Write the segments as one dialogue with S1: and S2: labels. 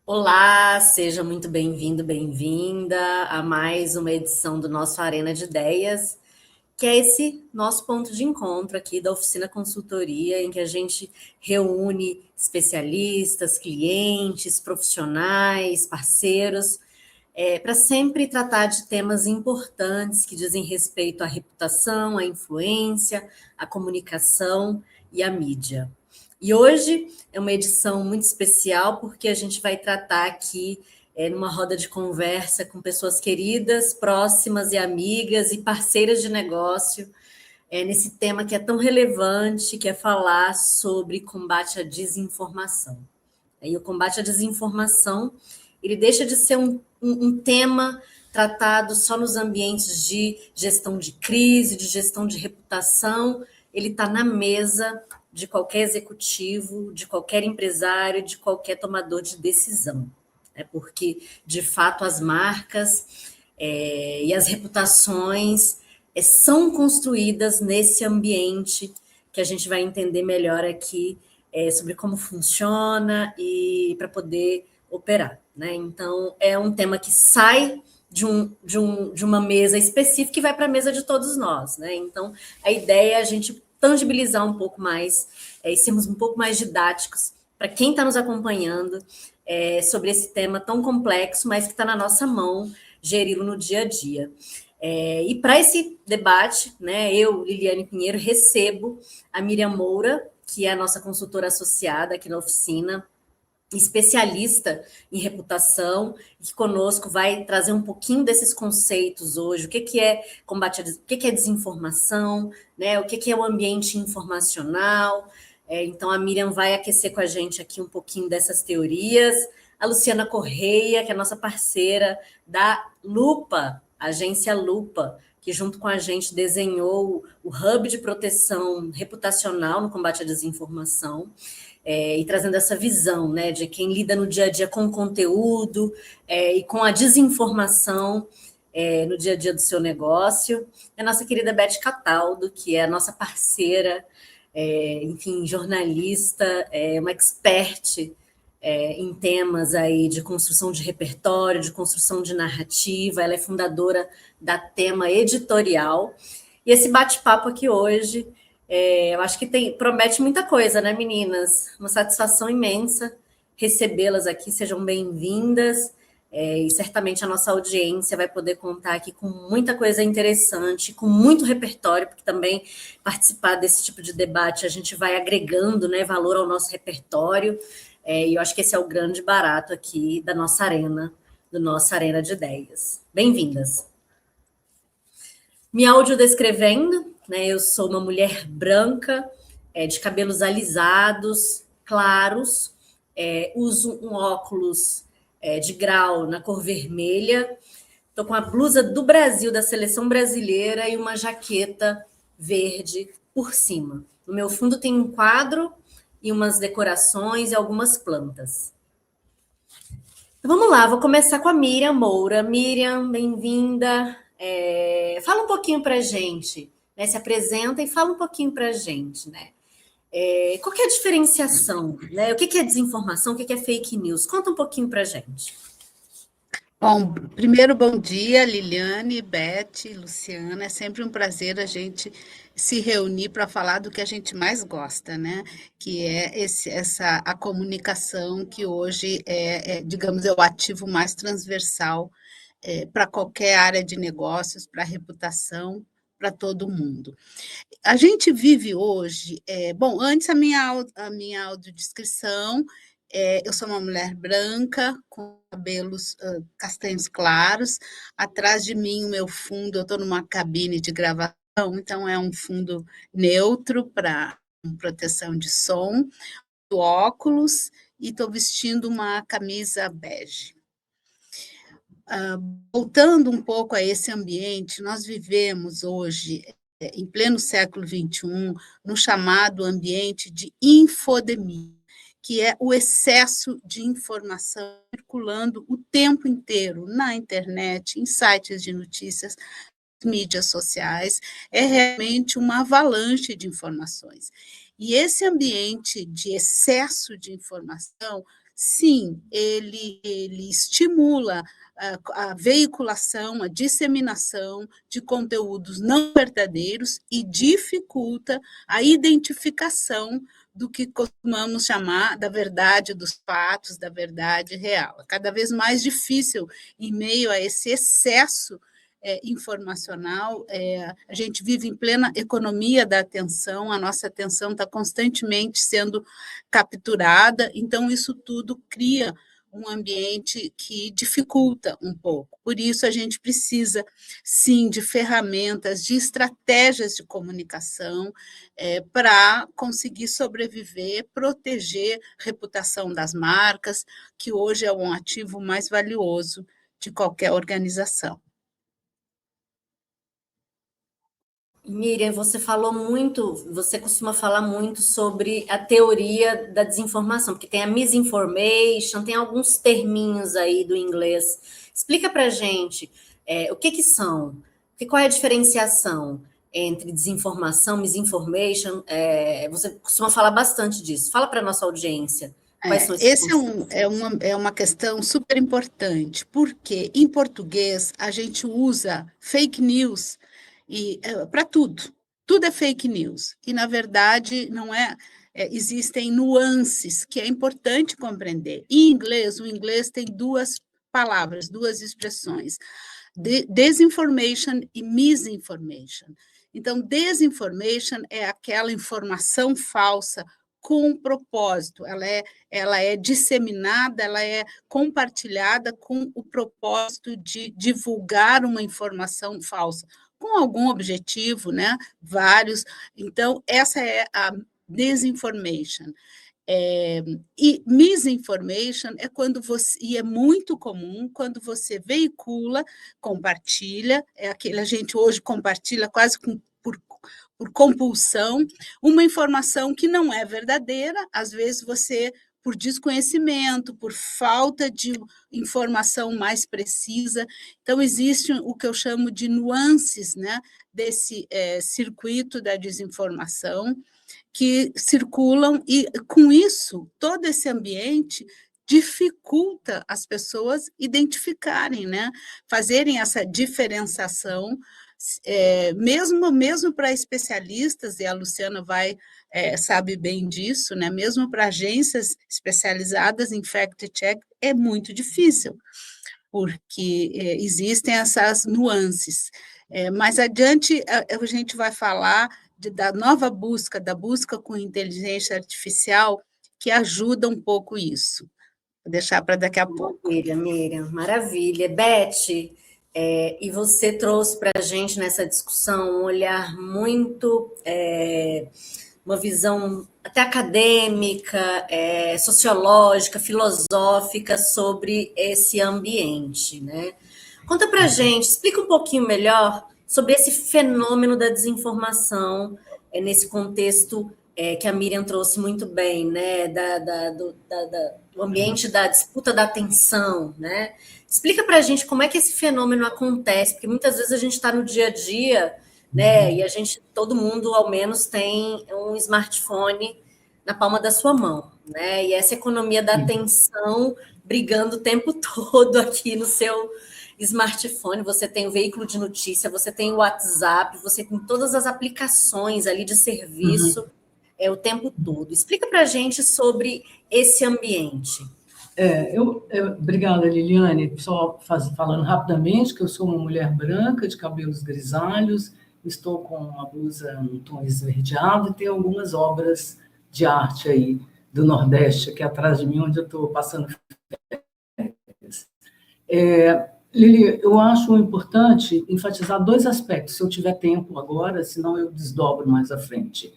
S1: Olá, seja muito bem-vindo, bem-vinda a mais uma edição do nosso Arena de Ideias, que é esse nosso ponto de encontro aqui da Oficina Consultoria, em que a gente reúne especialistas, clientes, profissionais, parceiros, para sempre tratar de temas importantes que dizem respeito à reputação, à influência, à comunicação e à mídia. E hoje é uma edição muito especial porque a gente vai tratar aqui numa roda de conversa com pessoas queridas, próximas e amigas e parceiras de negócio, nesse tema que é tão relevante, que é falar sobre combate à desinformação. E o combate à desinformação, ele deixa de ser um tema tratado só nos ambientes de gestão de crise, de gestão de reputação, ele está na mesa de qualquer executivo, de qualquer empresário, de qualquer tomador de decisão. Porque, de fato, as marcas e as reputações são construídas nesse ambiente que a gente vai entender melhor aqui sobre como funciona e para poder operar. Né? Então, é um tema que sai de uma mesa específica e vai para a mesa de todos nós. Né? Então, a ideia é a gente tangibilizar um pouco mais e sermos um pouco mais didáticos para quem está nos acompanhando sobre esse tema tão complexo, mas que está na nossa mão geri-lo no dia a dia. E para esse debate, né, eu, Liliane Pinheiro, recebo a Miriam Moura, que é a nossa consultora associada aqui na oficina, especialista em reputação, que conosco vai trazer um pouquinho desses conceitos hoje, o que é combate, o que é desinformação, né, o que é o ambiente informacional. Então, a Miriam vai aquecer com a gente aqui um pouquinho dessas teorias. A Luciana Correia, que é nossa parceira da Lupa, agência Lupa, que junto com a gente desenhou o hub de proteção reputacional no combate à desinformação. E trazendo essa visão, né, de quem lida no dia a dia com o conteúdo e com a desinformação no dia a dia do seu negócio. A nossa querida Beth Cataldo, que é a nossa parceira, enfim, jornalista, uma expert em temas aí de construção de repertório, de construção de narrativa. Ela é fundadora da Tema Editorial. E esse bate-papo aqui hoje, eu acho que promete muita coisa, né, meninas? Uma satisfação imensa recebê-las aqui, sejam bem-vindas. E certamente a nossa audiência vai poder contar aqui com muita coisa interessante, com muito repertório, porque também participar desse tipo de debate a gente vai agregando, né, valor ao nosso repertório. E eu acho que esse é o grande barato aqui da nossa arena, do nossa arena de ideias. Bem-vindas. Me audiodescrevendo, né? Eu sou uma mulher branca, de cabelos alisados, claros, uso um óculos de grau na cor vermelha, estou com a blusa do Brasil, da seleção brasileira, e uma jaqueta verde por cima. No meu fundo tem um quadro e umas decorações e algumas plantas. Então, vamos lá, vou começar com a Miriam Moura. Miriam, bem-vinda. Fala um pouquinho para a gente, né? Se apresenta e fala um pouquinho para a gente, né? Qual que é a diferenciação? Né? O que é desinformação? O que é fake news? Conta um pouquinho para a gente.
S2: Bom, primeiro, bom dia, Liliane, Beth, Luciana. É sempre um prazer a gente se reunir para falar do que a gente mais gosta, né? Que é a comunicação que hoje digamos, é o ativo mais transversal para qualquer área de negócios, para a reputação, para todo mundo. A gente vive hoje, bom, antes a minha audiodescrição, eu sou uma mulher branca, com cabelos castanhos claros, atrás de mim o meu fundo, eu estou numa cabine de gravação, então é um fundo neutro para proteção de som, óculos, e estou vestindo uma camisa bege. Voltando um pouco a esse ambiente, nós vivemos hoje, em pleno século XXI, no chamado ambiente de infodemia, que é o excesso de informação circulando o tempo inteiro na internet, em sites de notícias, mídias sociais, é realmente uma avalanche de informações. E esse ambiente de excesso de informação sim, ele estimula a veiculação, a disseminação de conteúdos não verdadeiros e dificulta a identificação do que costumamos chamar da verdade dos fatos, da verdade real. É cada vez mais difícil, em meio a esse excesso informacional, a gente vive em plena economia da atenção, a nossa atenção está constantemente sendo capturada, então isso tudo cria um ambiente que dificulta um pouco. Por isso, a gente precisa, sim, de ferramentas, de estratégias de comunicação para conseguir sobreviver, proteger a reputação das marcas, que hoje é um ativo mais valioso de qualquer organização.
S1: Miriam, você falou muito, você costuma falar muito sobre a teoria da desinformação, porque tem a misinformation, tem alguns terminhos aí do inglês. Explica para gente o que são, qual é a diferenciação entre desinformação, misinformation. Você costuma falar bastante disso. Fala para a nossa audiência quais são esses
S2: Esse
S1: conceitos.
S2: é uma questão super importante, porque em português a gente usa fake news para tudo. Tudo é fake news. E, na verdade, não é, existem nuances que é importante compreender. Em inglês, o inglês tem duas palavras, duas expressões: disinformation e misinformation. Então, desinformation é aquela informação falsa com um propósito, ela é disseminada, ela é compartilhada com o propósito de divulgar uma informação falsa, com algum objetivo, né? Vários. Então, essa é a disinformation. E misinformation é quando você, e é muito comum, quando você veicula, compartilha, é aquele, a gente hoje compartilha quase por compulsão, uma informação que não é verdadeira, às vezes você, por desconhecimento, por falta de informação mais precisa. Então, existe o que eu chamo de nuances, né, desse circuito da desinformação, que circulam, e com isso, todo esse ambiente dificulta as pessoas identificarem, né? Fazerem essa diferenciação, mesmo para especialistas, e a Luciana sabe bem disso, né? Mesmo para agências especializadas em fact-check, é muito difícil, porque existem essas nuances. Mais adiante, a gente vai falar da nova busca, da busca com inteligência artificial, que ajuda um pouco isso. Vou deixar para daqui a pouco.
S1: Maravilha, Miriam, maravilha. Beth, e você trouxe para a gente nessa discussão um olhar muito, uma visão até acadêmica, sociológica, filosófica sobre esse ambiente, né? Conta para a gente, explica um pouquinho melhor sobre esse fenômeno da desinformação nesse contexto que a Miriam trouxe muito bem, né? Do ambiente da disputa da atenção, né? Explica para a gente como é que esse fenômeno acontece, porque muitas vezes a gente está no dia a dia, né? E todo mundo ao menos tem um smartphone na palma da sua mão, né? E essa economia da atenção brigando o tempo todo aqui no seu smartphone, você tem o veículo de notícia, você tem o WhatsApp, você tem todas as aplicações ali de serviço o tempo todo. Explica para a gente sobre esse ambiente.
S3: Obrigada, Liliane. Só falando rapidamente, que eu sou uma mulher branca, de cabelos grisalhos, estou com uma blusa um tom esverdeado e tenho algumas obras de arte aí do Nordeste, aqui atrás de mim, onde eu estou passando férias. Lili, eu acho importante enfatizar dois aspectos, se eu tiver tempo agora, senão eu desdobro mais à frente.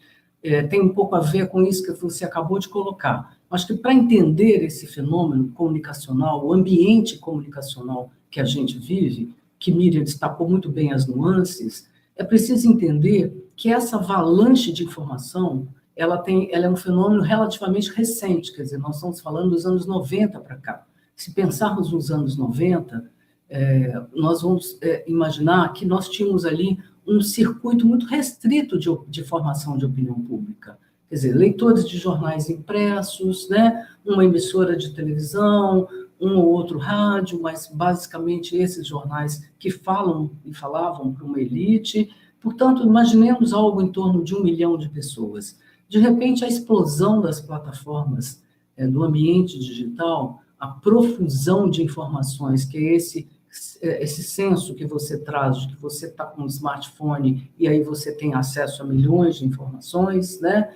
S3: Tem um pouco a ver com isso que você acabou de colocar. Acho que para entender esse fenômeno comunicacional, o ambiente comunicacional que a gente vive, que Miriam destacou muito bem as nuances, é preciso entender que essa avalanche de informação, ela é um fenômeno relativamente recente, quer dizer, nós estamos falando dos anos 90 para cá. Se pensarmos nos anos 90, nós vamos imaginar que nós tínhamos ali um circuito muito restrito de formação de opinião pública. Quer dizer, leitores de jornais impressos, né? Uma emissora de televisão, um ou outro rádio, mas basicamente esses jornais que falam e falavam para uma elite. Portanto, imaginemos algo em torno de 1 milhão de pessoas. De repente, a explosão das plataformas do ambiente digital, a profusão de informações, que é esse senso que você traz, de que você está com um smartphone e aí você tem acesso a milhões de informações, né?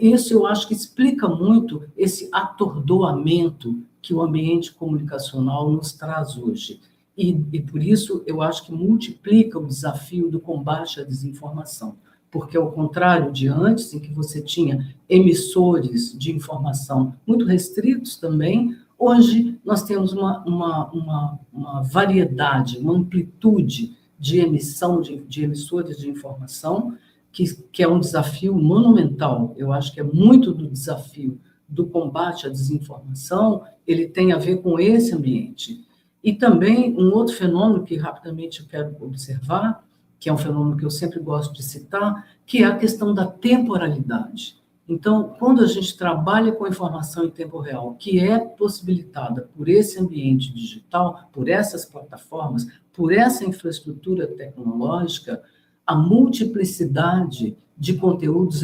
S3: Isso eu acho que explica muito esse atordoamento que o ambiente comunicacional nos traz hoje. E por isso eu acho que multiplica o desafio do combate à desinformação, porque ao contrário de antes, em que você tinha emissores de informação muito restritos também, hoje nós temos uma variedade, uma amplitude de emissão de emissores de informação, que é um desafio monumental. Eu acho que é muito do desafio do combate à desinformação, ele tem a ver com esse ambiente. E também um outro fenômeno que rapidamente eu quero observar, que é um fenômeno que eu sempre gosto de citar, que é a questão da temporalidade. Então, quando a gente trabalha com informação em tempo real, que é possibilitada por esse ambiente digital, por essas plataformas, por essa infraestrutura tecnológica, a multiplicidade de conteúdos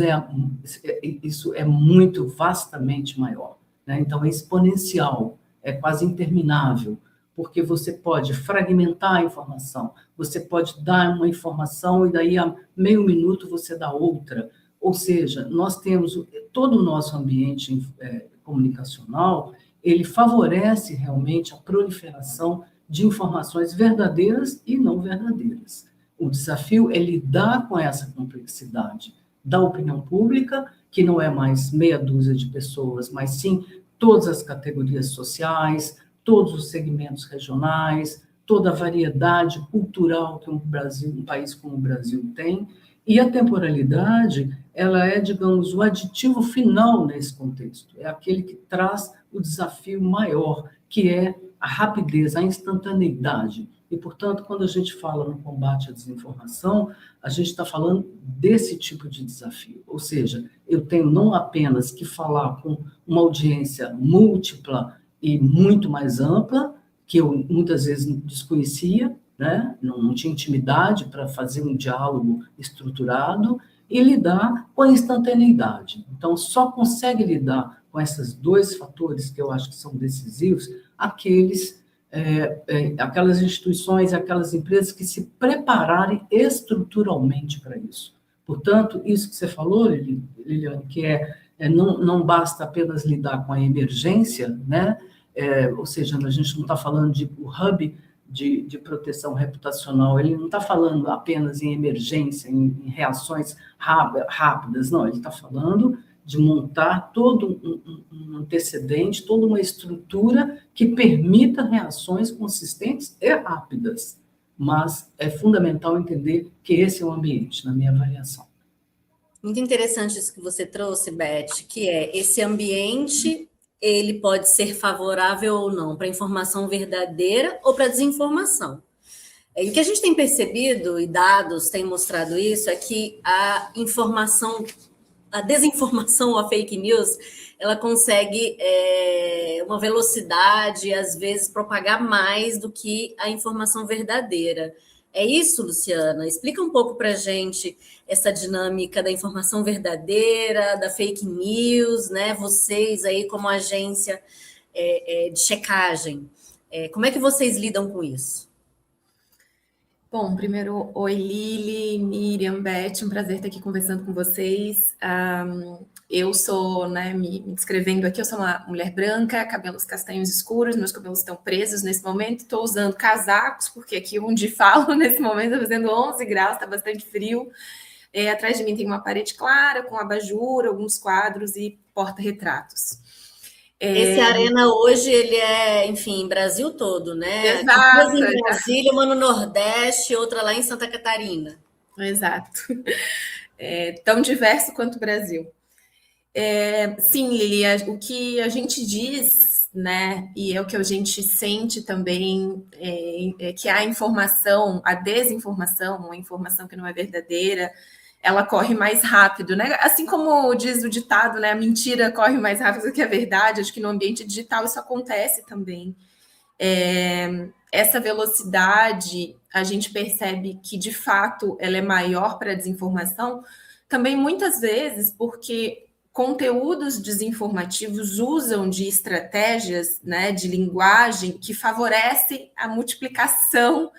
S3: isso é muito vastamente maior, né? Então, é exponencial, é quase interminável, porque você pode fragmentar a informação, você pode dar uma informação e daí a meio minuto você dá outra. Ou seja, nós temos todo o nosso ambiente comunicacional, ele favorece realmente a proliferação de informações verdadeiras e não verdadeiras. O desafio é lidar com essa complexidade da opinião pública, que não é mais meia dúzia de pessoas, mas sim todas as categorias sociais, todos os segmentos regionais, toda a variedade cultural que um país como o Brasil tem. E a temporalidade, ela é, digamos, o aditivo final nesse contexto. É aquele que traz o desafio maior, que é a rapidez, a instantaneidade. E, portanto, quando a gente fala no combate à desinformação, a gente está falando desse tipo de desafio. Ou seja, eu tenho não apenas que falar com uma audiência múltipla e muito mais ampla, que eu muitas vezes desconhecia, né? Não tinha intimidade para fazer um diálogo estruturado, e lidar com a instantaneidade. Então, só consegue lidar com esses dois fatores que eu acho que são decisivos aquelas instituições, aquelas empresas que se prepararem estruturalmente para isso. Portanto, isso que você falou, Liliane, que não basta apenas lidar com a emergência, né? Ou seja, a gente não está falando de o hub de proteção reputacional, ele não está falando apenas em emergência, em reações rápidas, não, ele está falando de montar todo um antecedente, toda uma estrutura que permita reações consistentes e rápidas. Mas é fundamental entender que esse é o ambiente, na minha avaliação.
S1: Muito interessante isso que você trouxe, Beth, que é esse ambiente, ele pode ser favorável ou não para a informação verdadeira ou para a desinformação. E o que a gente tem percebido, e dados têm mostrado isso, é que a desinformação ou a fake news, ela consegue uma velocidade, às vezes, propagar mais do que a informação verdadeira. É isso, Luciana? Explica um pouco para a gente essa dinâmica da informação verdadeira, da fake news, né? Vocês aí como agência de checagem, como é que vocês lidam com isso?
S4: Bom, primeiro, oi Lili, Miriam, Beth, um prazer estar aqui conversando com vocês. Eu sou, me descrevendo aqui, eu sou uma mulher branca, cabelos castanhos escuros, meus cabelos estão presos nesse momento, estou usando casacos, porque aqui onde falo nesse momento está fazendo 11 graus, está bastante frio. Atrás de mim tem uma parede clara, com abajur, alguns quadros e porta-retratos.
S1: Esse Arena hoje, ele é, enfim, Brasil todo, né?
S4: Exato.
S1: Duas em Brasília, uma no Nordeste, outra lá em Santa Catarina.
S4: Exato. Tão diverso quanto o Brasil. Sim, Lili, o que a gente diz, né, e é o que a gente sente também, é que a informação, a desinformação, uma informação que não é verdadeira, ela corre mais rápido, né? Assim como diz o ditado, né? A mentira corre mais rápido do que a verdade. Acho que no ambiente digital isso acontece também. Essa velocidade, a gente percebe que, de fato, ela é maior para a desinformação, também muitas vezes porque conteúdos desinformativos usam de estratégias, né, de linguagem que favorecem a multiplicação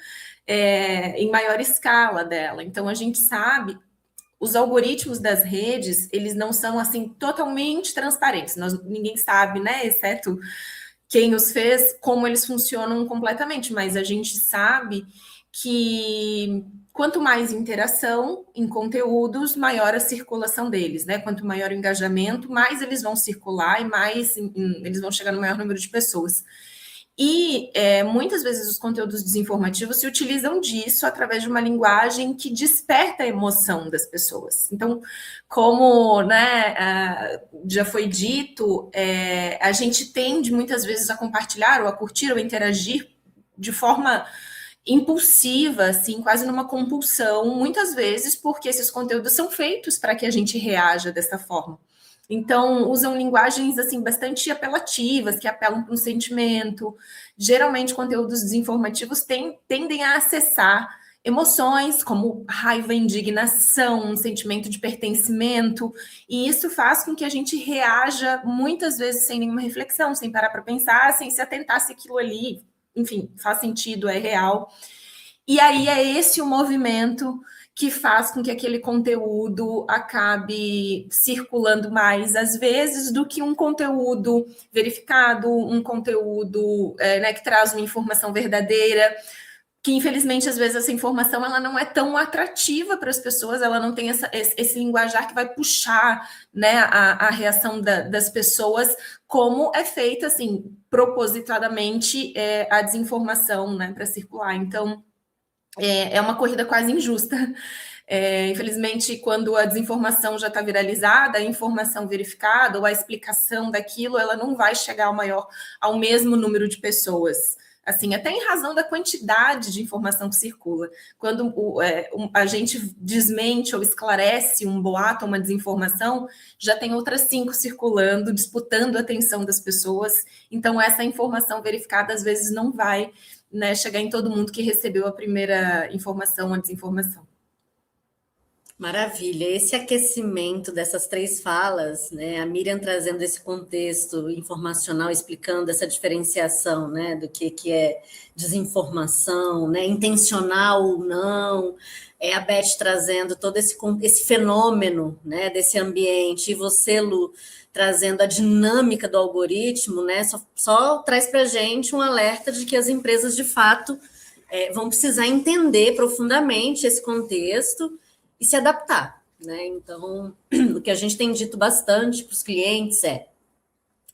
S4: em maior escala dela. Então, a gente sabe, os algoritmos das redes, eles não são, assim, totalmente transparentes. Ninguém sabe, né, exceto quem os fez, como eles funcionam completamente, mas a gente sabe que quanto mais interação em conteúdos, maior a circulação deles, né? Quanto maior o engajamento, mais eles vão circular e mais eles vão chegar no maior número de pessoas. E muitas vezes os conteúdos desinformativos se utilizam disso através de uma linguagem que desperta a emoção das pessoas. Então, como, né, já foi dito, a gente tende muitas vezes a compartilhar, ou a curtir, ou a interagir de forma impulsiva, assim, quase numa compulsão, muitas vezes porque esses conteúdos são feitos para que a gente reaja dessa forma. Então, usam linguagens, assim, bastante apelativas, que apelam para um sentimento. Geralmente, conteúdos desinformativos tendem a acessar emoções como raiva, indignação, um sentimento de pertencimento, e isso faz com que a gente reaja muitas vezes sem nenhuma reflexão, sem parar para pensar, sem se atentar se aquilo ali, enfim, faz sentido, é real. E aí é esse o movimento que faz com que aquele conteúdo acabe circulando mais, às vezes, do que um conteúdo verificado, um conteúdo né, que traz uma informação verdadeira, que, infelizmente, às vezes, essa informação ela não é tão atrativa para as pessoas, ela não tem esse linguajar que vai puxar, né, a reação das pessoas, como é feita, assim, propositadamente, a desinformação, né, para circular. Então, é uma corrida quase injusta. Infelizmente, quando a desinformação já está viralizada, a informação verificada ou a explicação daquilo, ela não vai chegar ao mesmo número de pessoas. Assim, até em razão da quantidade de informação que circula. Quando a gente desmente ou esclarece um boato, uma desinformação, já tem outras 5 circulando, disputando a atenção das pessoas. Então, essa informação verificada, às vezes, não vai, né, chegar em todo mundo que recebeu a primeira informação, a desinformação.
S1: Maravilha. Esse aquecimento dessas 3 falas, né, a Miriam trazendo esse contexto informacional, explicando essa diferenciação, né, do que é desinformação, né, intencional ou não, a Beth trazendo todo esse fenômeno, né, desse ambiente, e você, Lu, trazendo a dinâmica do algoritmo, né, só traz para a gente um alerta de que as empresas, de fato, vão precisar entender profundamente esse contexto e se adaptar, né? Então, o que a gente tem dito bastante para os clientes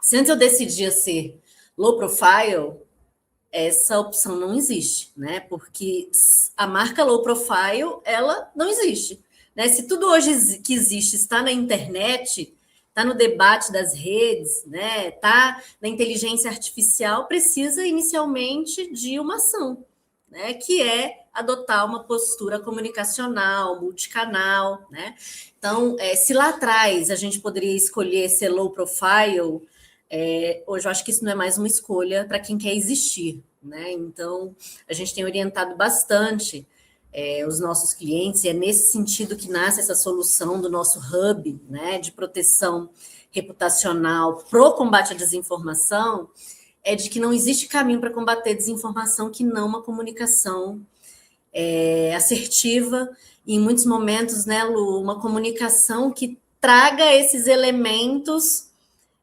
S1: se antes eu decidia ser low profile, essa opção não existe, né? Porque a marca low profile, ela não existe, né? Se tudo hoje que existe está na internet, está no debate das redes, né? Está na inteligência artificial, precisa inicialmente de uma ação, né? Que é adotar uma postura comunicacional, multicanal, né? Então, se lá atrás a gente poderia escolher ser low profile, hoje eu acho que isso não é mais uma escolha para quem quer existir, né? Então, a gente tem orientado bastante os nossos clientes, e é nesse sentido que nasce essa solução do nosso hub, né, de proteção reputacional pro combate à desinformação, de que não existe caminho para combater desinformação que não uma comunicação assertiva, e em muitos momentos, né, Lu, uma comunicação que traga esses elementos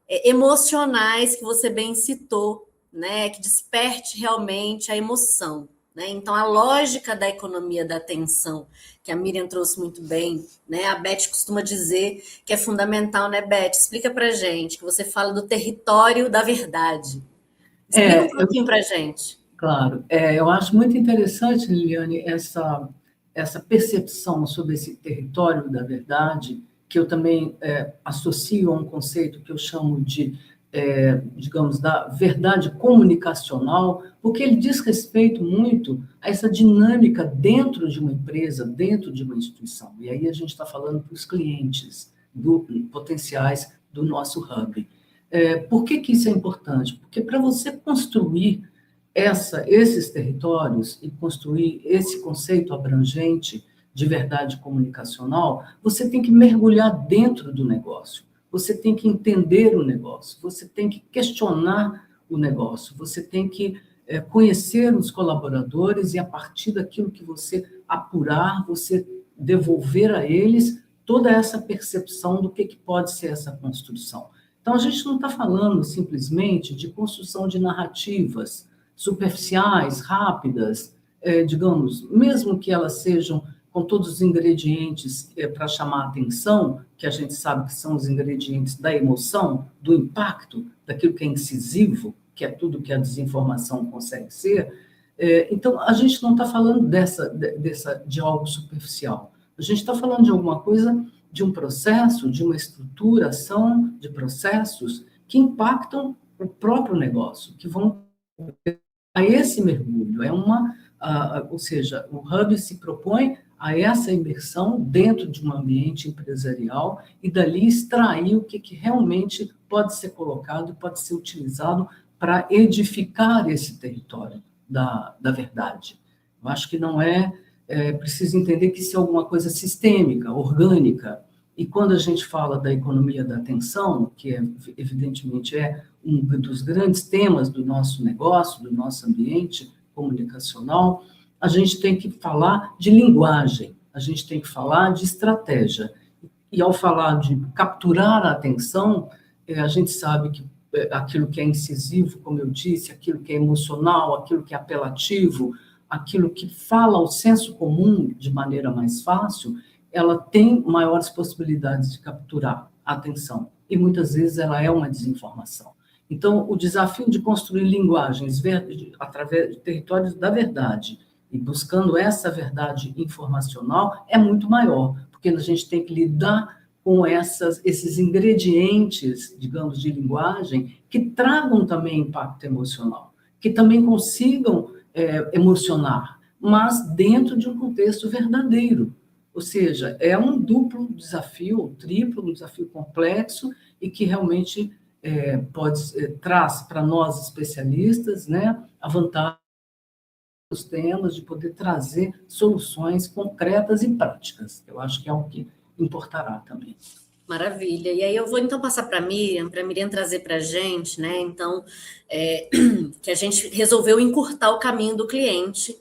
S1: emocionais que você bem citou, né, que desperte realmente a emoção, né? Então, a lógica da economia da atenção, que a Miriam trouxe muito bem, né? A Beth costuma dizer que é fundamental, né, Beth? Explica para a gente, que você fala do território da verdade. Explica um pouquinho para a gente.
S3: Claro. Eu acho muito interessante, Liliane, essa percepção sobre esse território da verdade, que eu também associo a um conceito que eu chamo de digamos, da verdade comunicacional, porque ele diz respeito muito a essa dinâmica dentro de uma empresa, dentro de uma instituição. E aí a gente está falando para os clientes potenciais do nosso hub. Por que isso é importante? Porque para você construir esses territórios e construir esse conceito abrangente de verdade comunicacional, você tem que mergulhar dentro do negócio. Você tem que entender o negócio, você tem que questionar o negócio, você tem que conhecer os colaboradores e, a partir daquilo que você apurar, você devolver a eles toda essa percepção do que pode ser essa construção. Então, a gente não está falando simplesmente de construção de narrativas superficiais, rápidas, digamos, mesmo que elas sejam com todos os ingredientes para chamar a atenção, que a gente sabe que são os ingredientes da emoção, do impacto, daquilo que é incisivo, que é tudo que a desinformação consegue ser. Então, a gente não está falando de algo superficial. A gente está falando de alguma coisa, de um processo, de uma estruturação de processos que impactam o próprio negócio, que vão a esse mergulho. Ou seja, o Hub se propõe a essa imersão dentro de um ambiente empresarial e dali extrair o que realmente pode ser colocado e pode ser utilizado para edificar esse território da verdade. Eu acho que não preciso entender que isso é alguma coisa sistêmica, orgânica, e quando a gente fala da economia da atenção, que evidentemente é um dos grandes temas do nosso negócio, do nosso ambiente comunicacional, a gente tem que falar de linguagem, a gente tem que falar de estratégia. E ao falar de capturar a atenção, a gente sabe que aquilo que é incisivo, como eu disse, aquilo que é emocional, aquilo que é apelativo, aquilo que fala ao senso comum de maneira mais fácil, ela tem maiores possibilidades de capturar a atenção. E muitas vezes ela é uma desinformação. Então, o desafio de construir linguagens através de territórios da verdade, e buscando essa verdade informacional, é muito maior, porque a gente tem que lidar com esses ingredientes, digamos, de linguagem, que tragam também impacto emocional, que também consigam emocionar, mas dentro de um contexto verdadeiro. Ou seja, é um duplo desafio, ou triplo, um desafio complexo, e que realmente traz para nós especialistas, né, a vantagem dos temas de poder trazer soluções concretas e práticas. Eu acho que é o que importará também.
S1: Maravilha. E aí eu vou então passar para a Miriam trazer para a gente, né? Então, que a gente resolveu encurtar o caminho do cliente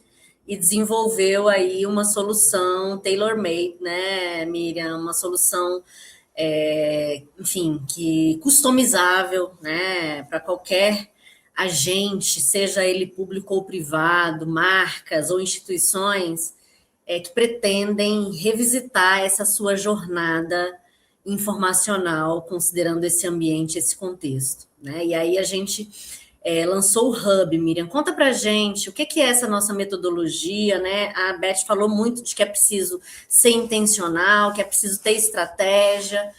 S1: e desenvolveu aí uma solução tailor-made, né, Miriam? Uma solução, enfim, que customizável, né, para qualquer agente, seja ele público ou privado, marcas ou instituições, que pretendem revisitar essa sua jornada informacional, considerando esse ambiente, esse contexto, né? E aí a gente lançou o Hub, Miriam. Conta para a gente o que é essa nossa metodologia, né? A Beth falou muito de que é preciso ser intencional, que é preciso ter estratégia.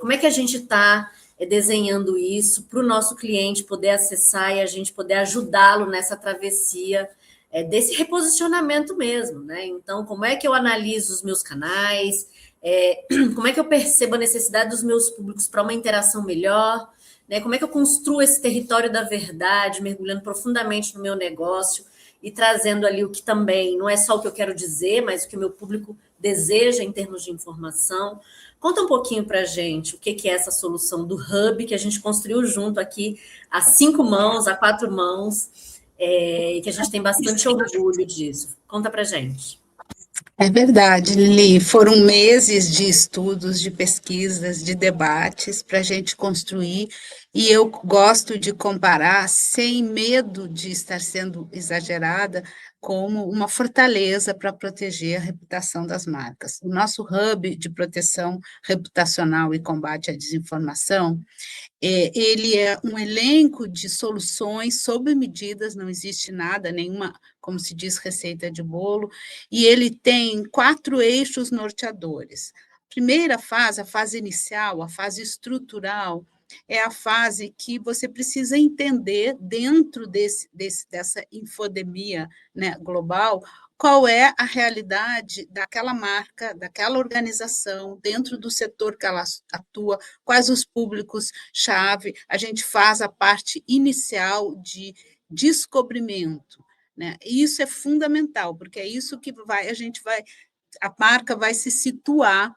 S1: Como é que a gente está desenhando isso para o nosso cliente poder acessar e a gente poder ajudá-lo nessa travessia desse reposicionamento mesmo, né? Então, como é que eu analiso os meus canais? Como é que eu percebo a necessidade dos meus públicos para uma interação melhor? Né? Como é que eu construo esse território da verdade, mergulhando profundamente no meu negócio e trazendo ali o que também não é só o que eu quero dizer, mas o que o meu público deseja em termos de informação. Conta um pouquinho para a gente o que é essa solução do Hub que a gente construiu junto aqui a 5 mãos, a 4 mãos, e que a gente tem bastante orgulho disso. Conta para a gente.
S2: É verdade, Lili. Foram meses de estudos, de pesquisas, de debates para a gente construir, e eu gosto de comparar, sem medo de estar sendo exagerada, como uma fortaleza para proteger a reputação das marcas. O nosso hub de proteção reputacional e combate à desinformação, ele é um elenco de soluções sob medidas, não existe nada, nenhuma, como se diz, receita de bolo, e ele tem 4 eixos norteadores. Primeira fase, a fase inicial, a fase estrutural, é a fase que você precisa entender, dentro dessa infodemia, né, global, qual é a realidade daquela marca, daquela organização, dentro do setor que ela atua, quais os públicos-chave. A gente faz a parte inicial de descobrimento, né? E isso é fundamental, porque é isso que a marca vai se situar.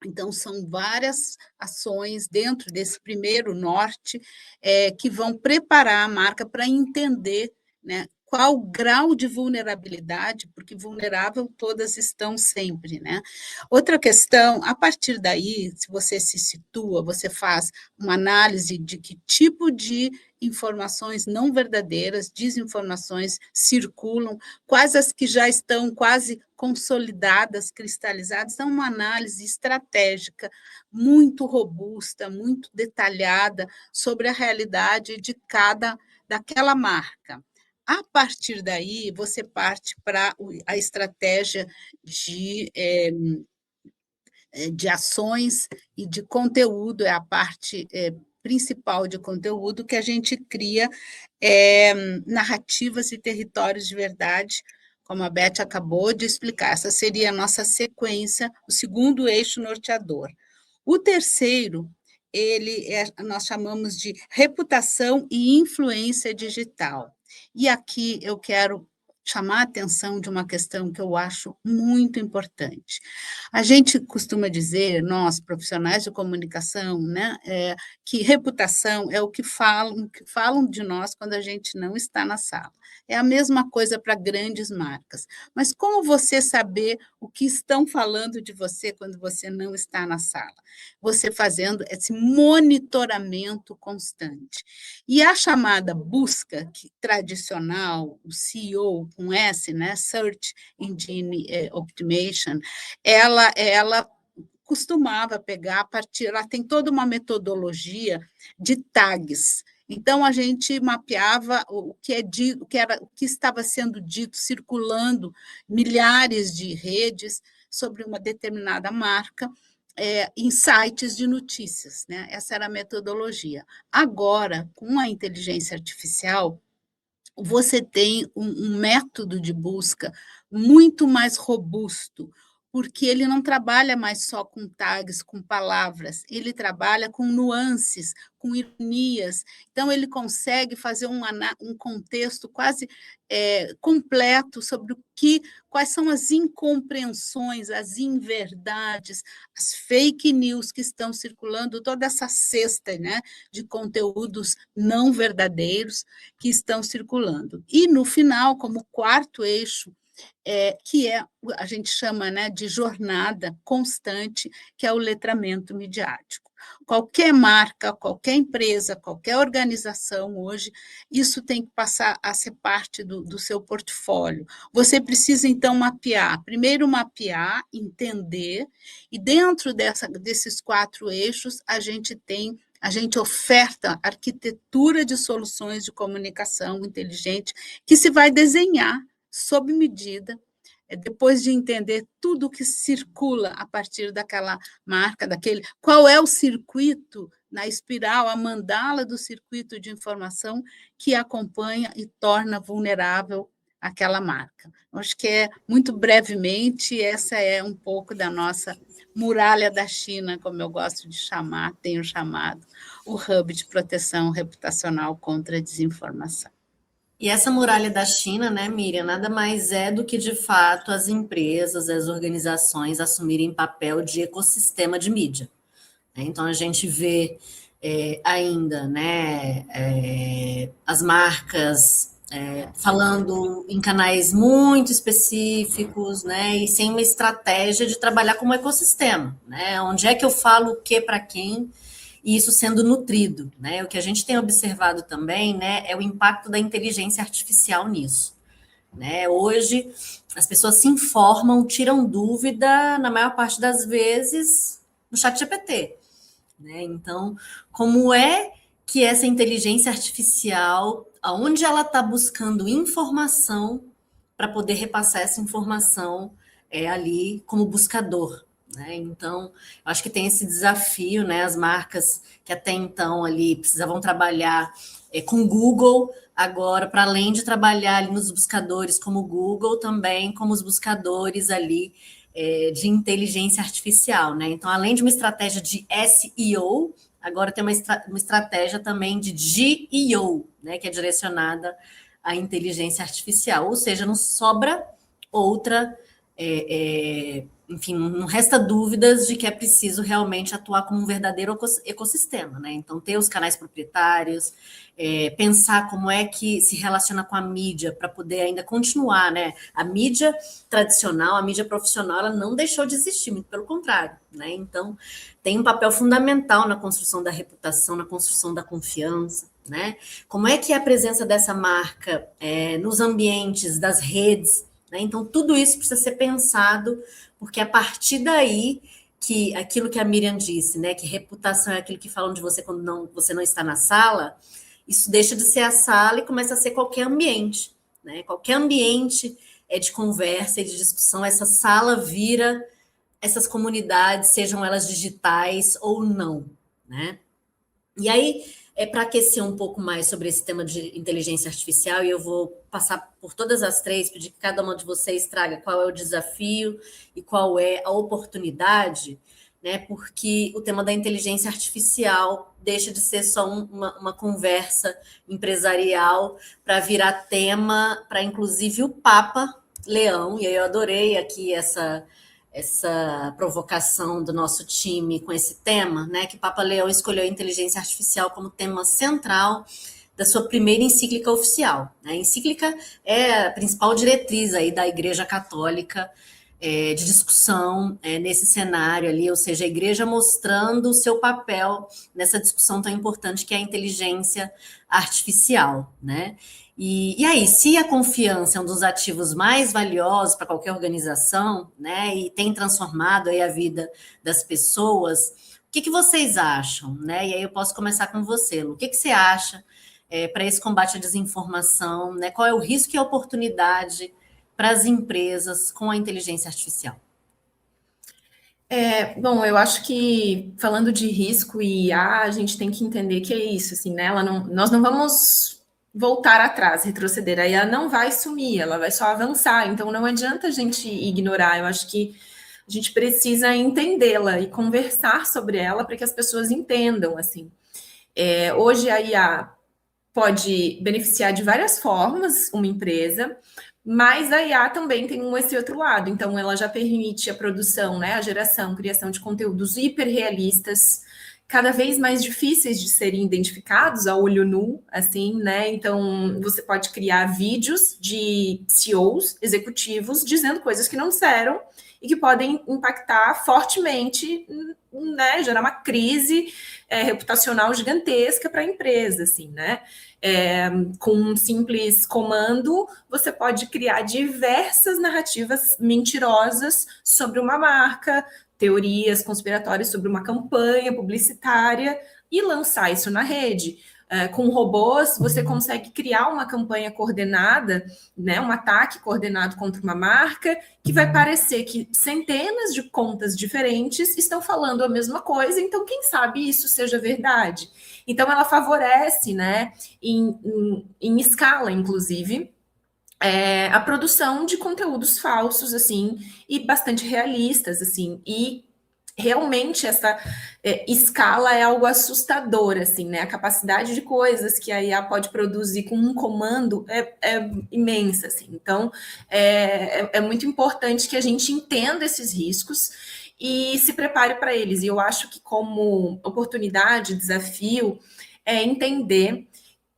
S2: Então, são várias ações dentro desse primeiro norte que vão preparar a marca para entender, né, qual o grau de vulnerabilidade, porque vulnerável todas estão sempre, né? Outra questão, a partir daí, se você se situa, você faz uma análise de que tipo de informações não verdadeiras, desinformações circulam, quais as que já estão quase consolidadas, cristalizadas. Então, uma análise estratégica muito robusta, muito detalhada sobre a realidade daquela marca. A partir daí, você parte para a estratégia de ações e de conteúdo, é a parte principal de conteúdo que a gente cria narrativas e territórios de verdade, como a Beth acabou de explicar. Essa seria a nossa sequência, o segundo eixo norteador. O terceiro, nós chamamos de reputação e influência digital. E aqui eu quero chamar a atenção de uma questão que eu acho muito importante. A gente costuma dizer, nós, profissionais de comunicação, né, que reputação é o que falam de nós quando a gente não está na sala. É a mesma coisa para grandes marcas. Mas como você saber o que estão falando de você quando você não está na sala? Você fazendo esse monitoramento constante. E a chamada busca tradicional, o SEO com S, né, Search Engine Optimization, ela costumava pegar a partir, ela tem toda uma metodologia de tags. Então, a gente mapeava o que estava sendo dito, circulando milhares de redes sobre uma determinada marca, em sites de notícias, né? Essa era a metodologia. Agora, com a inteligência artificial, você tem um método de busca muito mais robusto, porque ele não trabalha mais só com tags, com palavras, ele trabalha com nuances, com ironias. Então, ele consegue fazer um contexto quase completo sobre quais são as incompreensões, as inverdades, as fake news que estão circulando, toda essa cesta, né, de conteúdos não verdadeiros que estão circulando. E, no final, como quarto eixo, que a gente chama, né, de jornada constante, que é o letramento midiático. Qualquer marca, qualquer empresa, qualquer organização hoje, isso tem que passar a ser parte do seu portfólio. Você precisa, então, mapear. Primeiro, mapear, entender, e dentro desses 4 eixos, a gente oferta arquitetura de soluções de comunicação inteligente que se vai desenhar sob medida, depois de entender tudo o que circula a partir daquela marca, qual é o circuito na espiral, a mandala do circuito de informação que acompanha e torna vulnerável aquela marca. Acho que muito brevemente, essa é um pouco da nossa muralha da China, como eu gosto de chamar, tenho chamado, o hub de proteção reputacional contra a desinformação.
S1: E essa muralha da China, né, Miriam, nada mais é do que, de fato, as empresas, as organizações assumirem papel de ecossistema de mídia. Então, a gente vê ainda, né, as marcas falando em canais muito específicos, né, e sem uma estratégia de trabalhar como ecossistema, né, onde é que eu falo o que para quem, e isso sendo nutrido, né? O que a gente tem observado também, né, é o impacto da inteligência artificial nisso, né? Hoje, as pessoas se informam, tiram dúvida, na maior parte das vezes, no ChatGPT, né? Então, como é que essa inteligência artificial, aonde ela está buscando informação para poder repassar essa informação ali como buscador, né? Então, eu acho que tem esse desafio, né? As marcas que até então ali precisavam trabalhar com o Google, agora, para além de trabalhar ali nos buscadores como o Google, também como os buscadores ali de inteligência artificial, né? Então, além de uma estratégia de SEO, agora tem uma estratégia também de GEO, né? Que é direcionada à inteligência artificial, ou seja, não sobra outra, enfim, não resta dúvidas de que é preciso realmente atuar como um verdadeiro ecossistema, né? Então, ter os canais proprietários, pensar como é que se relaciona com a mídia para poder ainda continuar, né? A mídia tradicional, a mídia profissional, ela não deixou de existir, muito pelo contrário, né? Então, tem um papel fundamental na construção da reputação, na construção da confiança, né? Como é que é a presença dessa marca nos ambientes das redes, né? Então, tudo isso precisa ser pensado, porque a partir daí que aquilo que a Miriam disse, né, que reputação é aquilo que falam de você quando você não está na sala, isso deixa de ser a sala e começa a ser qualquer ambiente, né? Qualquer ambiente de conversa e de discussão, essa sala vira essas comunidades, sejam elas digitais ou não, né? E aí, para aquecer um pouco mais sobre esse tema de inteligência artificial, e eu vou passar por todas as três, pedir que cada uma de vocês traga qual é o desafio e qual é a oportunidade, né? Porque o tema da inteligência artificial deixa de ser só uma conversa empresarial para virar tema para, inclusive, o Papa Leão, e aí eu adorei aqui essa provocação do nosso time com esse tema, né? Que Papa Leão escolheu a inteligência artificial como tema central da sua primeira encíclica oficial. A encíclica é a principal diretriz aí da Igreja Católica de discussão nesse cenário ali, ou seja, a Igreja mostrando o seu papel nessa discussão tão importante que é a inteligência artificial, né? E aí, se a confiança é um dos ativos mais valiosos para qualquer organização, né, e tem transformado aí a vida das pessoas, o que vocês acham, né? E aí eu posso começar com você, Lu. O que você acha para esse combate à desinformação, né? Qual é o risco e a oportunidade para as empresas com a inteligência artificial?
S4: Bom, eu acho que falando de risco e IA, a gente tem que entender que é isso, assim, né? Nós não vamos voltar atrás, retroceder. A IA não vai sumir, ela vai só avançar. Então, não adianta a gente ignorar. Eu acho que a gente precisa entendê-la e conversar sobre ela para que as pessoas entendam, assim. Hoje, a IA pode beneficiar de várias formas uma empresa, mas a IA também tem esse outro lado. Então, ela já permite a produção, né, a geração, criação de conteúdos hiperrealistas, cada vez mais difíceis de serem identificados a olho nu, assim, né? Então, você pode criar vídeos de CEOs, executivos, dizendo coisas que não disseram e que podem impactar fortemente, né? Gerar uma crise reputacional gigantesca para a empresa, assim, né? Com um simples comando, você pode criar diversas narrativas mentirosas sobre uma marca, teorias conspiratórias sobre uma campanha publicitária e lançar isso na rede. Com robôs, você consegue criar uma campanha coordenada, né, um ataque coordenado contra uma marca, que vai parecer que centenas de contas diferentes estão falando a mesma coisa, então quem sabe isso seja verdade. Então ela favorece, né, em escala, inclusive, a produção de conteúdos falsos, assim, e bastante realistas, assim, e realmente essa escala é algo assustador, assim, né? A capacidade de coisas que a IA pode produzir com um comando é imensa, assim. Então, é muito importante que a gente entenda esses riscos e se prepare para eles. E eu acho que como oportunidade, desafio, é entender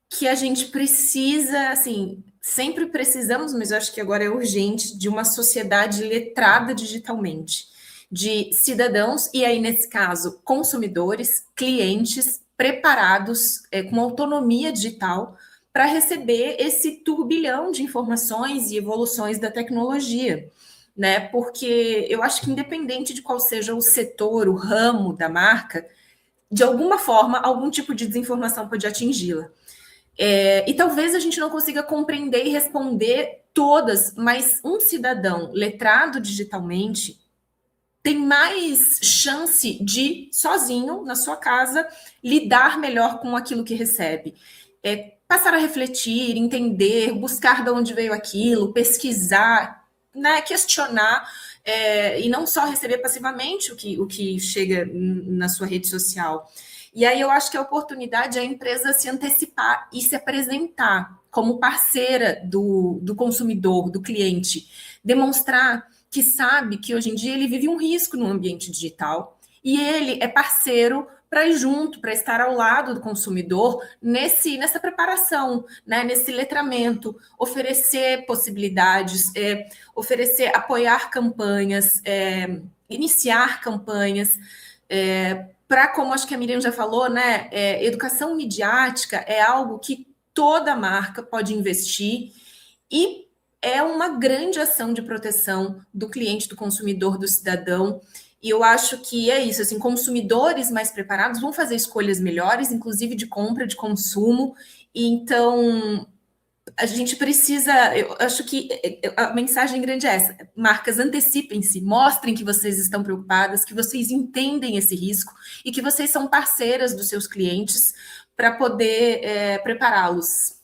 S4: que a gente precisa, assim, sempre precisamos, mas eu acho que agora é urgente, de uma sociedade letrada digitalmente, de cidadãos, e aí, nesse caso, consumidores, clientes preparados, com autonomia digital, para receber esse turbilhão de informações e evoluções da tecnologia, né? Porque eu acho que, independente de qual seja o setor, o ramo da marca, de alguma forma, algum tipo de desinformação pode atingi-la. E talvez a gente não consiga compreender e responder todas, mas um cidadão letrado digitalmente, tem mais chance de, sozinho, na sua casa, lidar melhor com aquilo que recebe. Passar a refletir, entender, buscar de onde veio aquilo, pesquisar, né, questionar, e não só receber passivamente o que chega na sua rede social. E aí eu acho que a oportunidade é a empresa se antecipar e se apresentar como parceira do consumidor, do cliente, demonstrar que sabe que hoje em dia ele vive um risco no ambiente digital e ele é parceiro para ir junto, para estar ao lado do consumidor nessa preparação, né, nesse letramento, oferecer possibilidades, apoiar campanhas, iniciar campanhas, para, como acho que a Miriam já falou, né, educação midiática é algo que toda marca pode investir e é uma grande ação de proteção do cliente, do consumidor, do cidadão. E eu acho que é isso, assim, consumidores mais preparados vão fazer escolhas melhores, inclusive de compra, de consumo. E então, a gente precisa, eu acho que a mensagem grande é essa: marcas, antecipem-se, mostrem que vocês estão preocupadas, que vocês entendem esse risco e que vocês são parceiras dos seus clientes para poder prepará-los.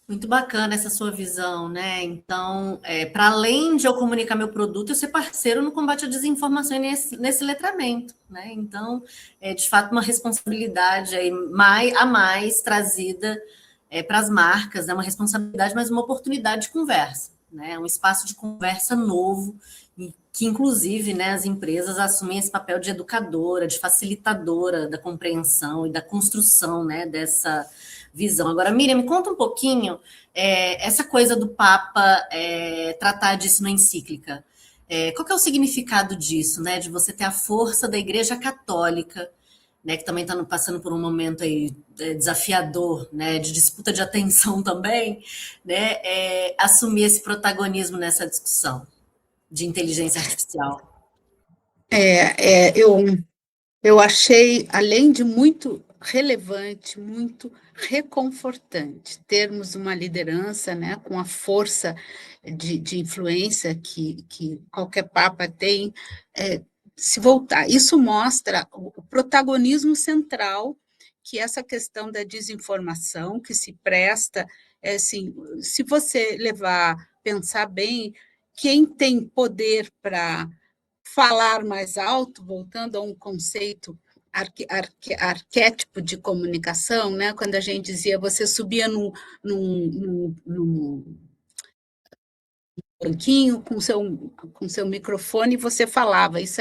S1: Muito bacana essa sua visão, né? Então, para além de eu comunicar meu produto, eu ser parceiro no combate à desinformação e nesse letramento, né? Então, é de fato uma responsabilidade aí a mais trazida para as marcas, é uma responsabilidade, mas uma oportunidade de conversa, né? Um espaço de conversa novo, que inclusive, né, as empresas assumem esse papel de educadora, de facilitadora da compreensão e da construção, né, dessa visão. Agora, Miriam, me conta um pouquinho essa coisa do Papa tratar disso na encíclica. Qual que é o significado disso, né, de você ter a força da Igreja Católica, né, que também está passando por um momento aí desafiador, né, de disputa de atenção também, né, assumir esse protagonismo nessa discussão de inteligência artificial?
S2: Eu achei, além de muito relevante, muito reconfortante, termos uma liderança, né, com a força de influência que qualquer papa tem, se voltar. Isso mostra o protagonismo central que essa questão da desinformação, que se presta, assim, se você pensar bem, quem tem poder para falar mais alto, voltando a um conceito arquétipo de comunicação, né? Quando a gente dizia, você subia num banquinho com seu microfone e você falava. Isso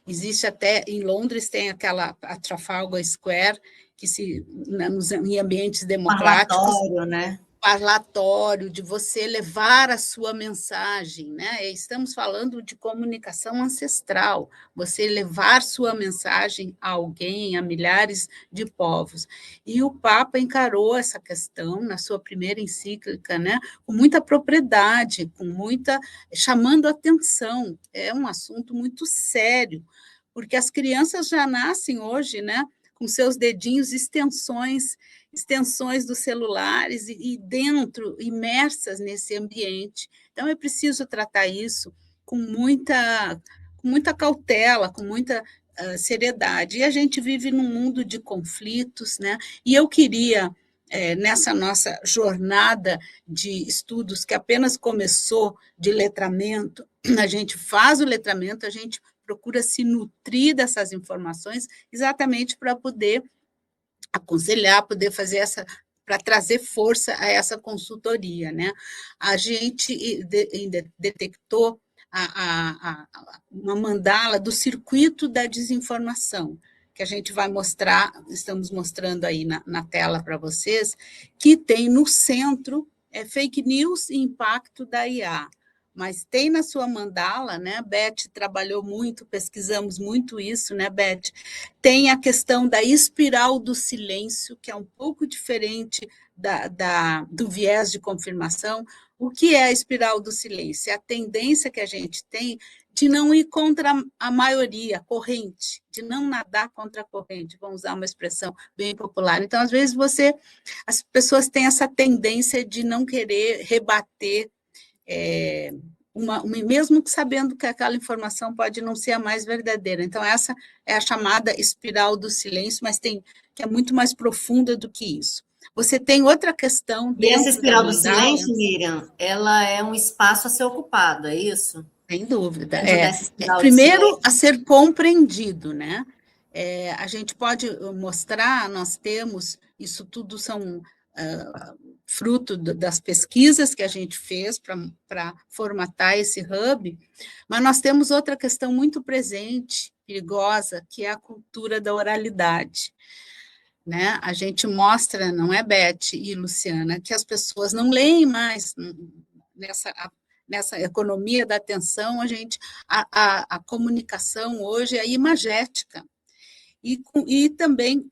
S2: existe até em Londres, tem a Trafalgar Square, que em ambientes democráticos,
S1: parlatório, né?
S2: Parlatório, de você levar a sua mensagem, né? Estamos falando de comunicação ancestral, você levar sua mensagem a alguém, a milhares de povos. E o Papa encarou essa questão na sua primeira encíclica, né? Com muita propriedade, chamando atenção. É um assunto muito sério, porque as crianças já nascem hoje, né? Com seus dedinhos extensões dos celulares e dentro, imersas nesse ambiente. Então, é preciso tratar isso com muita cautela, com muita seriedade. E a gente vive num mundo de conflitos, né? E eu queria, nessa nossa jornada de estudos, que apenas começou de letramento, a gente faz o letramento, a gente procura se nutrir dessas informações exatamente para poder aconselhar, poder fazer para trazer força a essa consultoria, né? A gente detectou uma mandala do circuito da desinformação, que a gente vai mostrar, estamos mostrando aí na tela para vocês, que tem no centro fake news e impacto da IA. Mas tem na sua mandala, né? Beth trabalhou muito, pesquisamos muito isso, né, Beth? Tem a questão da espiral do silêncio, que é um pouco diferente do viés de confirmação. O que é a espiral do silêncio? É a tendência que a gente tem de não ir contra a maioria, a corrente, de não nadar contra a corrente, vamos usar uma expressão bem popular. Então, às vezes, as pessoas têm essa tendência de não querer rebater mesmo sabendo que aquela informação pode não ser a mais verdadeira. Então, essa é a chamada espiral do silêncio, mas que é muito mais profunda do que isso. Você tem outra questão
S1: E essa
S2: dentro da
S1: espiral do
S2: mandala.
S1: silêncio, Miriam, ela é um espaço a ser ocupado, é isso?
S2: Sem dúvida.
S1: Dentro dessa espiral do
S2: Primeiro,
S1: silêncio.
S2: a ser compreendido, né? A gente pode mostrar, nós temos, isso tudo são fruto das pesquisas que a gente fez para formatar esse hub, mas nós temos outra questão muito presente, perigosa, que é a cultura da oralidade. Né? A gente mostra, não é, Beth e Luciana, que as pessoas não leem mais nessa economia da atenção, a comunicação hoje é imagética, e também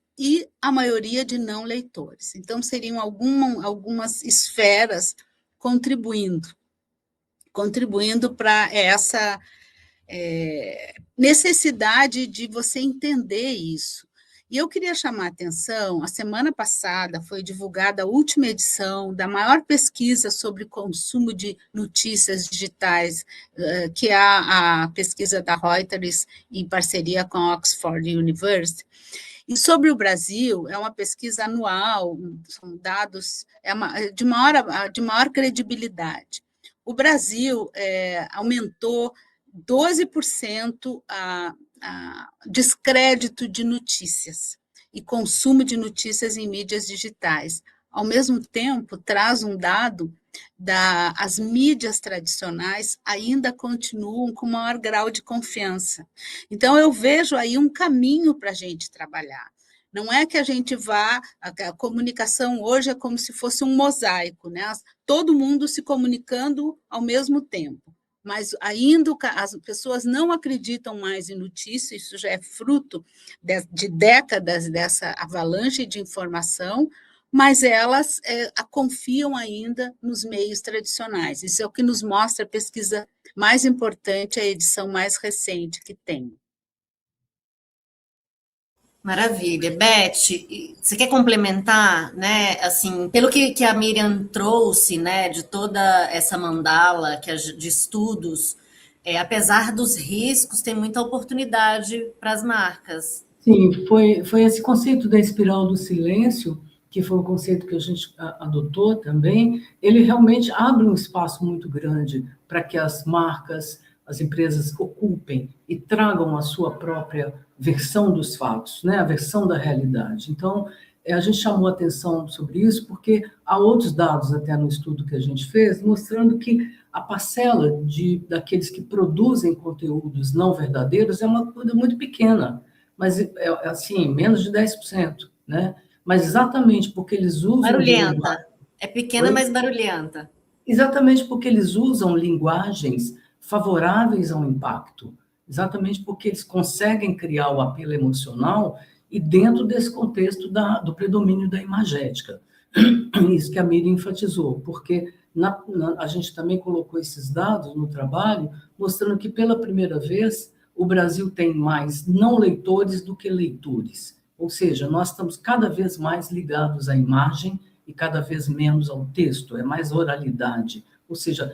S2: a maioria de não leitores. Então, seriam algumas esferas contribuindo para essa necessidade de você entender isso. E eu queria chamar a atenção, a semana passada foi divulgada a última edição da maior pesquisa sobre consumo de notícias digitais, que é a pesquisa da Reuters em parceria com a Oxford University. E sobre o Brasil, é uma pesquisa anual, são dados de maior credibilidade. O Brasil aumentou 12% a descrédito de notícias e consumo de notícias em mídias digitais. Ao mesmo tempo, traz um dado as mídias tradicionais ainda continuam com maior grau de confiança. Então, eu vejo aí um caminho para a gente trabalhar. Não é que a gente a comunicação hoje é como se fosse um mosaico, né? Todo mundo se comunicando ao mesmo tempo. Mas ainda as pessoas não acreditam mais em notícia, isso já é fruto de décadas dessa avalanche de informação, mas elas confiam ainda nos meios tradicionais. Isso é o que nos mostra a pesquisa mais importante, a edição mais recente que tem.
S1: Maravilha. Beth, você quer complementar, né, assim, pelo que a Miriam trouxe, né, de toda essa mandala de estudos, apesar dos riscos, tem muita oportunidade para as marcas.
S3: Sim, foi esse conceito da espiral do silêncio, que foi o conceito que a gente adotou também, ele realmente abre um espaço muito grande para que as marcas, as empresas ocupem e tragam a sua própria versão dos fatos, né? A versão da realidade. Então, a gente chamou atenção sobre isso porque há outros dados, até no estudo que a gente fez, mostrando que a parcela daqueles que produzem conteúdos não verdadeiros é uma coisa muito pequena, mas, assim, menos de 10%, né? Mas exatamente porque eles usam...
S1: Barulhenta. É pequena, mas barulhenta.
S3: Exatamente porque eles usam linguagens favoráveis ao impacto. Exatamente porque eles conseguem criar o apelo emocional e dentro desse contexto do predomínio da imagética. Isso que a Miriam enfatizou, porque a gente também colocou esses dados no trabalho, mostrando que, pela primeira vez, o Brasil tem mais não leitores do que leitores. Ou seja, nós estamos cada vez mais ligados à imagem e cada vez menos ao texto, é mais oralidade. Ou seja,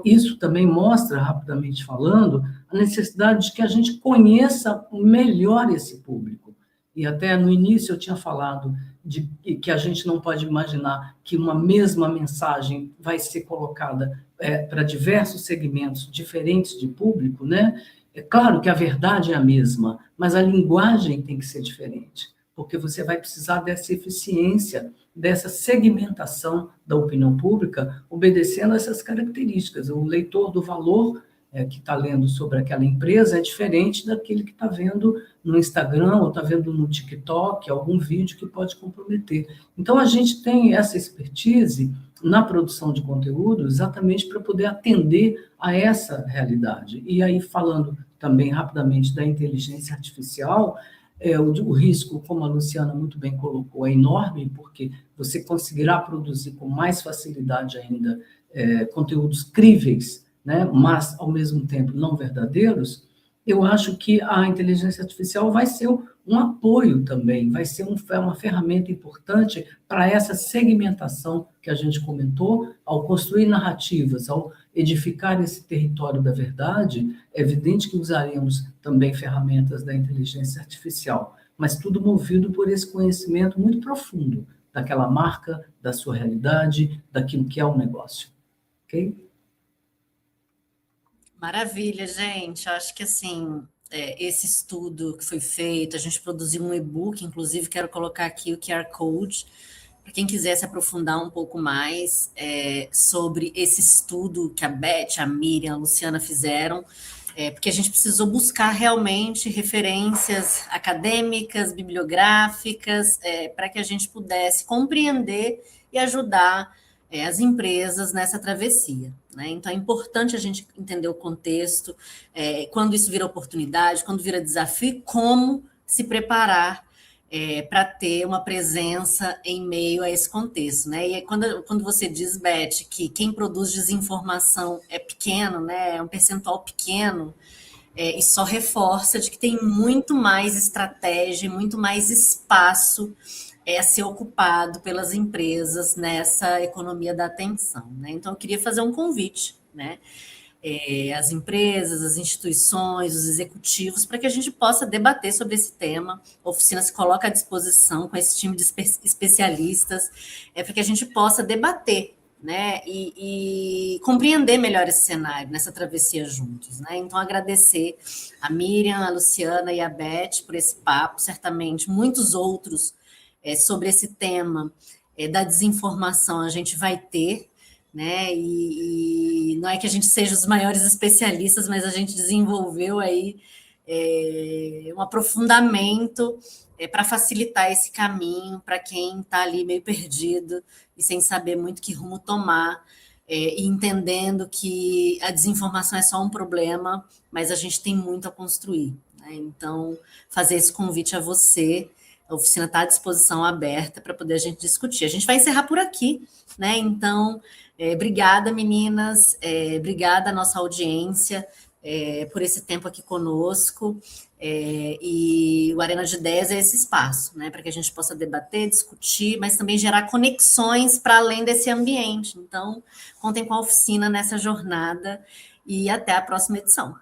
S3: isso também mostra, rapidamente falando, a necessidade de que a gente conheça melhor esse público. E até no início eu tinha falado de que a gente não pode imaginar que uma mesma mensagem vai ser colocada para diversos segmentos diferentes de público, né? É claro que a verdade é a mesma, mas a linguagem tem que ser diferente, porque você vai precisar dessa eficiência, dessa segmentação da opinião pública, obedecendo a essas características. O leitor do valor que está lendo sobre aquela empresa é diferente daquele que está vendo no Instagram ou está vendo no TikTok algum vídeo que pode comprometer. Então, a gente tem essa expertise na produção de conteúdo exatamente para poder atender a essa realidade. E aí, falando também rapidamente da inteligência artificial, o risco, como a Luciana muito bem colocou, é enorme, porque você conseguirá produzir com mais facilidade ainda conteúdos críveis, né, mas, ao mesmo tempo, não verdadeiros. Eu acho que a inteligência artificial vai ser um apoio também, vai ser uma ferramenta importante para essa segmentação que a gente comentou, ao construir narrativas, ao edificar esse território da verdade, é evidente que usaríamos também ferramentas da inteligência artificial, mas tudo movido por esse conhecimento muito profundo daquela marca, da sua realidade, daquilo que é um negócio. Ok?
S1: Maravilha, gente. Eu acho que assim, esse estudo que foi feito, a gente produziu um e-book, inclusive quero colocar aqui o QR Code, para quem quiser se aprofundar um pouco mais sobre esse estudo que a Beth, a Miriam, a Luciana fizeram, porque a gente precisou buscar realmente referências acadêmicas, bibliográficas, para que a gente pudesse compreender e ajudar as empresas nessa travessia, né? Então, é importante a gente entender o contexto, quando isso vira oportunidade, quando vira desafio, como se preparar para ter uma presença em meio a esse contexto, né? E quando você diz, Beth, que quem produz desinformação é pequeno, né? É um percentual pequeno, isso só reforça de que tem muito mais estratégia, muito mais espaço a ser ocupado pelas empresas nessa economia da atenção, né? Então, eu queria fazer um convite, né? As empresas, as instituições, os executivos, para que a gente possa debater sobre esse tema. A oficina se coloca à disposição com esse time de especialistas, para que a gente possa debater, né, e compreender melhor esse cenário, nessa travessia juntos, né? Então, agradecer a Miriam, a Luciana e a Beth por esse papo, certamente muitos outros sobre esse tema da desinformação a gente vai ter, né? E não é que a gente seja os maiores especialistas, mas a gente desenvolveu aí um aprofundamento para facilitar esse caminho para quem está ali meio perdido e sem saber muito que rumo tomar, e entendendo que a desinformação é só um problema, mas a gente tem muito a construir, né? Então, fazer esse convite a você, a oficina está à disposição, aberta, para poder a gente discutir. A gente vai encerrar por aqui, né? Então, obrigada, meninas, obrigada à nossa audiência por esse tempo aqui conosco, e o Arena de Ideias é esse espaço, né, para que a gente possa debater, discutir, mas também gerar conexões para além desse ambiente. Então, contem com a oficina nessa jornada e até a próxima edição.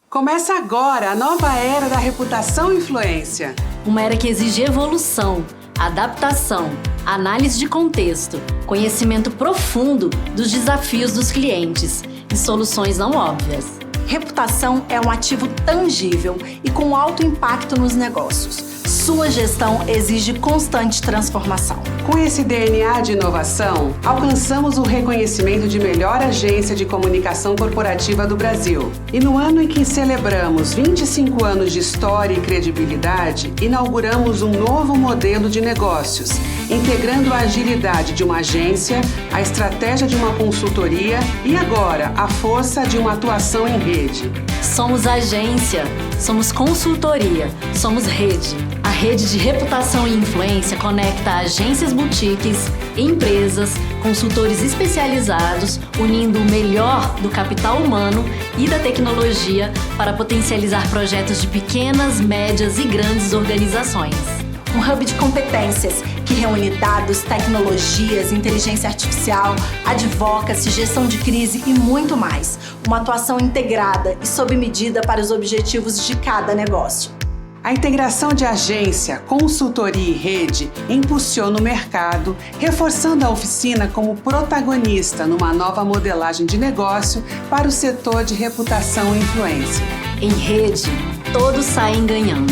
S5: Começa agora a nova era da reputação e influência.
S1: Uma era que exige evolução, adaptação, análise de contexto, conhecimento profundo dos desafios dos clientes e soluções não óbvias.
S6: Reputação é um ativo tangível e com alto impacto nos negócios. Sua gestão exige constante transformação.
S5: Com esse DNA de inovação, alcançamos o reconhecimento de melhor agência de comunicação corporativa do Brasil. E no ano em que celebramos 25 anos de história e credibilidade, inauguramos um novo modelo de negócios, integrando a agilidade de uma agência, a estratégia de uma consultoria e agora a força de uma atuação em rede.
S1: Somos agência, somos consultoria, somos rede. A rede de reputação e influência conecta agências boutiques, empresas, consultores especializados, unindo o melhor do capital humano e da tecnologia para potencializar projetos de pequenas, médias e grandes organizações.
S6: Um hub de competências que reúne dados, tecnologias, inteligência artificial, advocacy, gestão de crise e muito mais. Uma atuação integrada e sob medida para os objetivos de cada negócio.
S5: A integração de agência, consultoria e rede impulsiona o mercado, reforçando a oficina como protagonista numa nova modelagem de negócio para o setor de reputação e influência.
S1: Em rede, todos saem ganhando.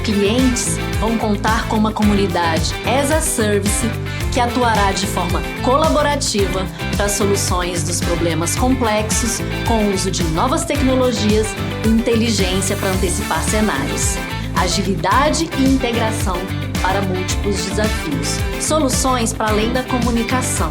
S1: Clientes vão contar com uma comunidade as a service que atuará de forma colaborativa para soluções dos problemas complexos com o uso de novas tecnologias e inteligência para antecipar cenários. Agilidade e integração para múltiplos desafios. Soluções para além da comunicação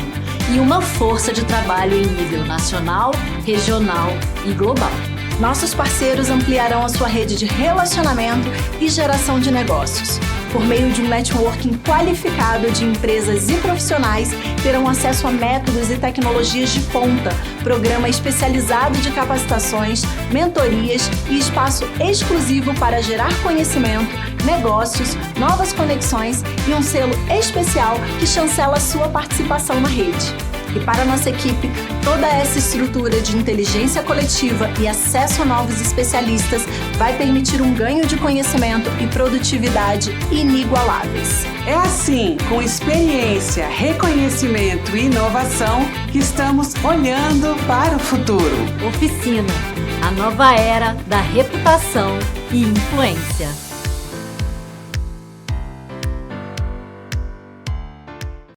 S1: e uma força de trabalho em nível nacional, regional e global.
S6: Nossos parceiros ampliarão a sua rede de relacionamento e geração de negócios. Por meio de um networking qualificado de empresas e profissionais, terão acesso a métodos e tecnologias de ponta, programa especializado de capacitações, mentorias e espaço exclusivo para gerar conhecimento, negócios, novas conexões e um selo especial que chancela sua participação na rede. E para a nossa equipe, toda essa estrutura de inteligência coletiva e acesso a novos especialistas vai permitir um ganho de conhecimento e produtividade inigualáveis.
S5: É assim, com experiência, reconhecimento e inovação, que estamos olhando para o futuro.
S7: Oficina, a nova era da reputação e influência.